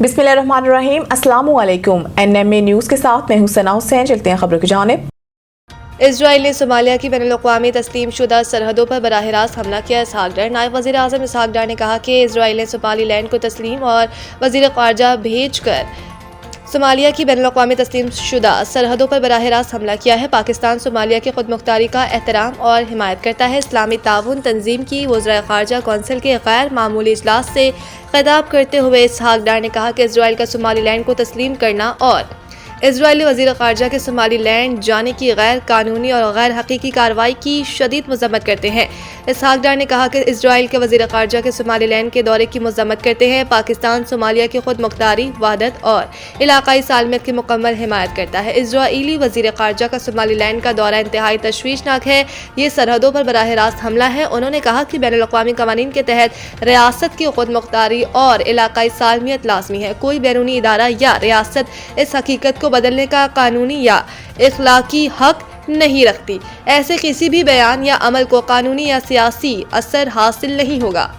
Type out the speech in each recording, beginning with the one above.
बिस्मिल्लाहिर्रहमानिर्रहीम। अस्सलाम वालेकुम। NMA न्यूज़ के साथ मैं हूं सना हुसैन। चलते हैं खबरों की जानिब। इजराइल ने सोमालिया की बैनुल-अक़वामी तस्लीम शुदा सरहदों पर बराह रास्त हमला किया। इसहाक डार नायब वज़ीर आज़म इसहाक डार ने कहा कि इजराइल ने सोमाली लैंड को तस्लीम और वज़ीर ख़ारजा भेज कर सोमालिया की बैनुल-अक़वामी तस्लीम शुदा सरहदों पर बराह रास्त हमला किया है। पाकिस्तान सोमालिया की खुद मुख्तारी का एहतराम और हिमायत करता है। इस्लामी ताउन तंजीम की वज़ीर ख़ारजा कौंसिल के गैर मामूली इजलास से खिताब करते हुए इसहाक डार ने कहा कि इजराइल का सोमाली लैंड को तस्लीम करना और इजरायली वज़ीर ख़ारजा के सोमाली लैंड जाने की गैर कानूनी और गैर हकीकी कार्रवाई की शदीद मज़म्मत करते हैं। इसहाक डार ने कहा कि इजराइल के वज़ीर ख़ारजा के सोमाली लैंड के दौरे की मज़म्मत करते हैं। पाकिस्तान सोमालिया की खुद मुख्तारी, वहदत और इलाकाई सालमियत की मुकम्मल हिमायत करता है। इजराइली वज़ीर ख़ारजा का सोमाली लैंड का दौरा इंतहाई तशवीशनाक है। ये सरहदों पर बराह रास्त हमला है। उन्होंने कहा कि बैनुल-अक़वामी क़वानीन के तहत रियासत की खुद मुख्तारी और इलाकाई सालमियत लाज़मी है। कोई बैरूनी इदारा या रियासत इस हकीकत को बदलने का कानूनी या इखलाकी हक नहीं रखती। ऐसे किसी भी बयान या अमल को कानूनी या सियासी असर हासिल नहीं होगा।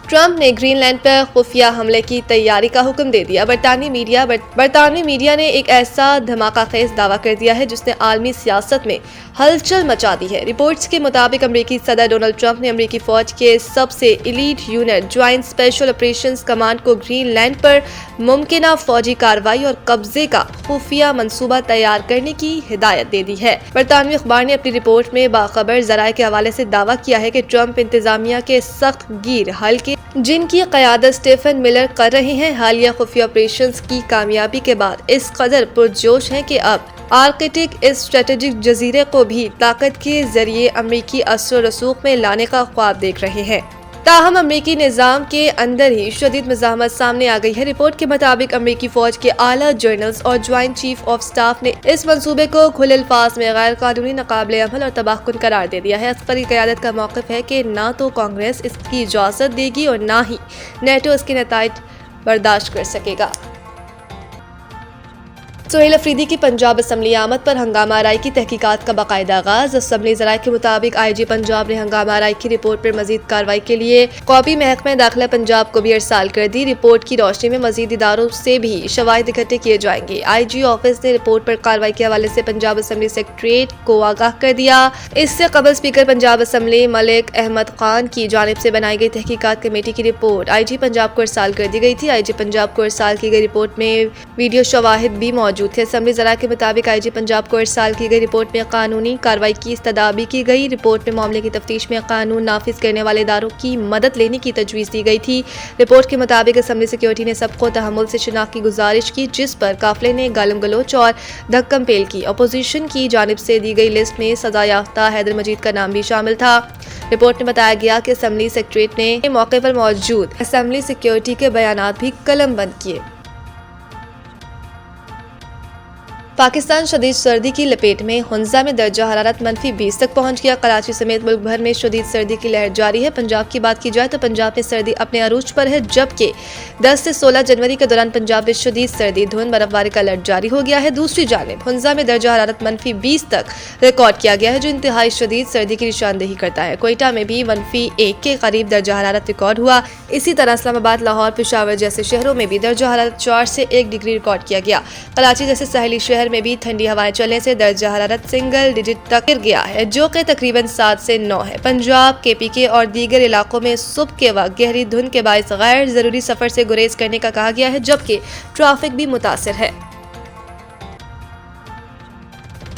ट्रंप ने ग्रीनलैंड पर खुफिया हमले की तैयारी का हुक्म दे दिया। बरतानवी मीडिया ने एक ऐसा धमाका खेज दावा कर दिया है जिसने आलमी सियासत में हलचल मचा दी है। रिपोर्ट्स के मुताबिक अमेरिकी सदर डोनाल्ड ट्रंप ने अमेरिकी फौज के सबसे elite unit joint special operations command को ग्रीनलैंड पर मुमकिना फौजी कार्रवाई और कब्जे का खुफिया मंसूबा तैयार करने की हिदायत दे दी है। बरतानवी अखबार ने अपनी रिपोर्ट में बाखबर जराये के हवाले से दावा किया है कि ट्रंप इंतजामिया के सख्त गिर हल्के जिनकी क़यादत स्टीफन मिलर कर रहे हैं, हालिया खुफिया ऑपरेशंस की कामयाबी के बाद इस कदर पुरजोश हैं कि अब आर्कटिक इस स्ट्रेटेजिक जजीरे को भी ताकत के जरिए अमेरिकी असर रसूख में लाने का ख्वाब देख रहे हैं। ताहम अमेरिकी निज़ाम के अंदर ही शदीद मज़ाहमत सामने आ गई है। रिपोर्ट के मुताबिक अमेरिकी फौज के आला जनरल्स और ज्वाइंट चीफ ऑफ स्टाफ ने इस मंसूबे को खुले अल्फाज में गैर कानूनी, नाकाबिले अमल और तबाहकुन करार दे दिया है। अस्करी क़यादत का मौक़िफ़ है कि ना तो कांग्रेस इसकी इजाज़त देगी और ना ही नेटो इसके नताइज बर्दाश्त कर सकेगा। सुहेल अफरीदी की पंजाब असम्बली आमद पर हंगामा आराई की तहकीकात का बाकायदा आगाज। असम्बली ज़राए के मुताबिक IG पंजाब ने हंगामा आराई की रिपोर्ट पर मजीद कार्रवाई के लिए कॉपी महकमा दाखिला पंजाब को भी अरसाल कर दी। रिपोर्ट की रोशनी में मजीद इदारों से भी शवाहिद इकट्ठे किए जाएंगे। IG ऑफिस ने रिपोर्ट पर कार्रवाई के हवाले से पंजाब असम्बली सेक्रेटरीट को आगाह कर दिया। इससे कबल स्पीकर पंजाब असम्बली मलिक अहमद खान की जानिब से बनाई गई तहकीकात कमेटी की रिपोर्ट IG पंजाब को अरसाल कर दी गई थी। IG पंजाब को अरसाल की गई रिपोर्ट में वीडियो शवाहिद भी मौजूद थे। असम्बली ज़राए के मुताबिक IG पंजाब को अरसाल की गई रिपोर्ट में कानूनी कार्रवाई की इस्तदा भी की गई। रिपोर्ट में मामले की तफ्तीश में कानून नाफिज करने वाले इदारों की मदद लेने की तजवीज़ दी गई थी। रिपोर्ट के मुताबिक असम्बली सिक्योरिटी ने सबको तहम्मुल से शिनाख्त की गुजारिश की, जिस पर काफिले ने गालम गलोच और धक्कम पेल की। अपोजिशन की जानिब से दी गई लिस्ट में सजा याफ्ता हैदर मजीद का नाम भी शामिल था। रिपोर्ट में बताया गया कि असम्बली सेक्रेटरीट ने मौके पर मौजूद असम्बली सिक्योरिटी के बयानात भी कलम बंद किए। पाकिस्तान शदीद सर्दी की लपेट में। हुंजा में दर्जा हरारत -20 तक पहुंच गया। कराची समेत मुल्क भर में शदीद सर्दी की लहर जारी है। पंजाब की बात की जाए तो पंजाब में सर्दी अपने अरूज पर है, जबकि 10 से 16 जनवरी के दौरान पंजाब में शदीद सर्दी, धुंध, बर्फबारी का अलर्ट जारी हो गया है। दूसरी जानिब हुंजा में दर्जा हरारत -20 तक रिकॉर्ड किया गया है, जो इंतहाई शदीद सर्दी की निशानदेही करता है। कोयटा में भी -1 के करीब दर्जा हरारत रिकॉर्ड हुआ। इसी तरह इस्लामाबाद, लाहौर, पेशावर जैसे शहरों में भी दर्जा हरारत 4 से 1 डिग्री रिकॉर्ड किया गया। कराची जैसे साहिली शहर में भी ठंडी हवाएं चलने से दर्जा हरारत सिंगल डिजिट तक गिर गया है, जो कि तकरीबन 7 से 9 है। पंजाब, KPK और दीगर इलाकों में सुबह के वक्त गहरी धुंध के बायस गैर जरूरी सफर से गुरेज करने का कहा गया है, जबकि ट्रैफिक भी मुतासिर है।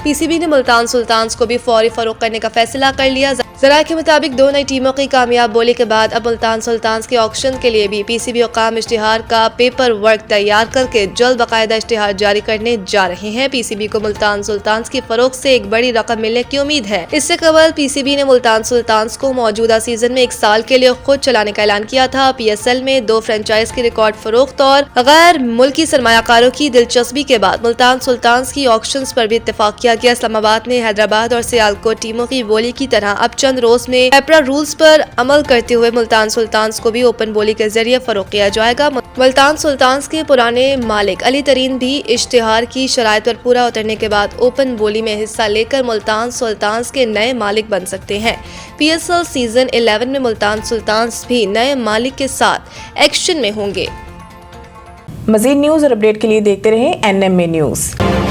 PCB ने मुल्तान सुल्तान्स को भी फौरी फरोख्त करने का फैसला कर लिया। ज़राए के मुताबिक 2 नई टीमों की कामयाब बोली के बाद अब मुल्तान सुल्तान्स के ऑक्शन के लिए भी PCB हुकाम इश्तिहार का पेपर वर्क तैयार करके जल्द बाकायदा इश्तिहार जारी करने जा रहे हैं। PCB को मुल्तान सुल्तान्स की फरोख्त से एक बड़ी रकम मिलने की उम्मीद है। इससे कबल PCB ने मुल्तान सुल्तान्स को मौजूदा सीजन में 1 साल के लिए खुद चलाने का ऐलान किया था। PSL में 2 फ्रेंचाइज की रिकॉर्ड फरोख्त और गैर मुल्की सरमायाकारों की दिलचस्पी के बाद मुल्तान सुल्तान्स की ऑक्शंस पर भी इत्तेफाक किया गया। इस्लामाबाद ने हैदराबाद और सियालकोट टीमों की बोली की तरह अब चंद रोज में एपरा रूल्स पर अमल करते हुए मुल्तान सुल्तान्स को भी ओपन बोली के जरिए फरोख्त किया जाएगा। मुल्तान सुल्तान्स के पुराने मालिक अली तरीन भी इश्तिहार की शराइत पर पूरा उतरने के बाद ओपन बोली में हिस्सा लेकर मुल्तान सुल्तान्स के नए मालिक बन सकते हैं। PSL सीजन 11 में मुल्तान सुल्तान्स भी नए मालिक के साथ एक्शन में होंगे। मज़ीद न्यूज़ और अपडेट के लिए देखते रहें NMA न्यूज़।